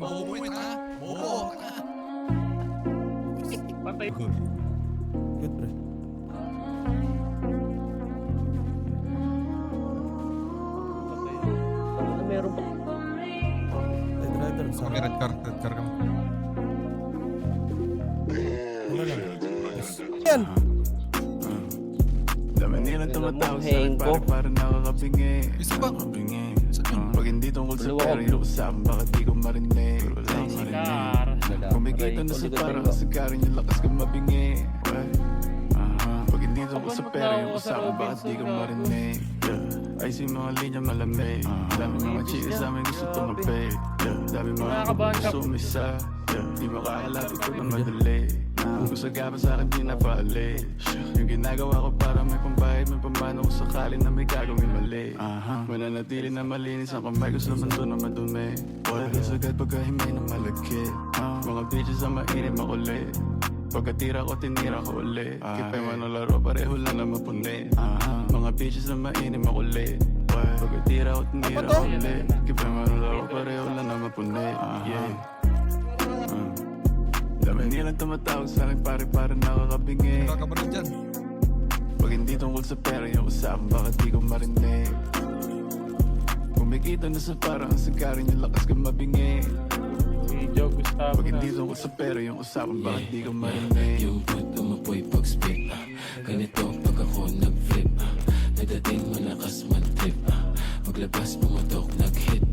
Bobo yun, ha? Bobo, ha? Patay. Good pre. Ano meron pa? Ay, driver. Sa Sana. red car ka mo. Wala lang. Yan! Dami nilang tumatawag sa Heng akin ko. para nakakapingi. Isa ba? Nakakapingi. Sabihin. Pag hindi tungkol sa Dalawa pera ko. yung usapan, bakit di ko marinig? Wala akong marinig. Sikar. Kumikita na sa parang kasagarin yung lakas kong mabingi. Pag hindi tungkol sa pera yung usapan, bakit di ko marinig? Ay si mga linya malamig. Dami mga chika sa amin gusto tumabi. Dami mga gusto umisa. Di makahalapit ko na madali. Kung sagapa sa akin di napali. Yung ginagawa ko para may pambayad, may pambano kung sakali na may gagawin mali. Mananatili na malinis ang kamay ko sa mundo na madumi. Walang sagad pagkahimay na malaki. Mga bitches ang mainit makulit. Pagkatira ko, tinira ko ulit. Kipay man ang laro, pareho lang na mapuni. Mga bitches na mainit makulit. Pagkatira ko, tinira ko ulit. Kipay man ang laro, pareho lang na mapuni. Dami nilang tumatawag sa akin, pare nakakabingi. Kakabaran dyan. Pag hindi tungkol sa pera yung usapan, bakit di ko marinig? Kumikita na sa parang sagarin yung lakas kong mabingi. Si Joe Gustavo Pag na. hindi tungkol sa pera yung usapan, bakit di ko marinig? Yung good umapoy pag-spit Ganito pag ako nag-flip Nadating malakas man-trip Paglabas pumatok nag-hit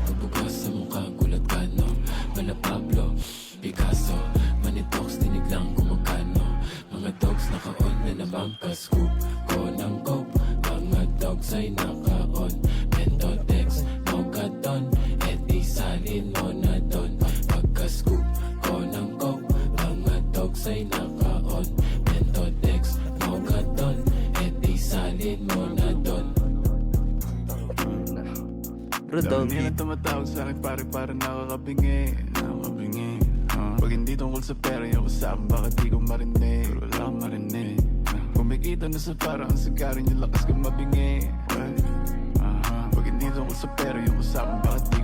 Pagbukas sa mukha gulat ka no Mala Pablo, Picasso Manitox tinig lang kumagkano Mga dogs naka-on na naman pa-scoop ko ng coke Mga dogs ay naka-on Mentodex, Mogadon Et isalin mo na don Pagka-scoop ko ng coke Mga dogs ay naka-on Mentodex, Mogadon Et isalin mo na don Bro, down Dami nilang tumatawag sa akin, pare nakakabingi. Nakakabingi. Pag hindi tungkol sa pera yung usapan, bakit di ko marinig? Wala akong marinig. Kumikita na sa parang sagarin yung lakas kong mabingi. Pag hindi tungkol sa pera yung usapan, bakit di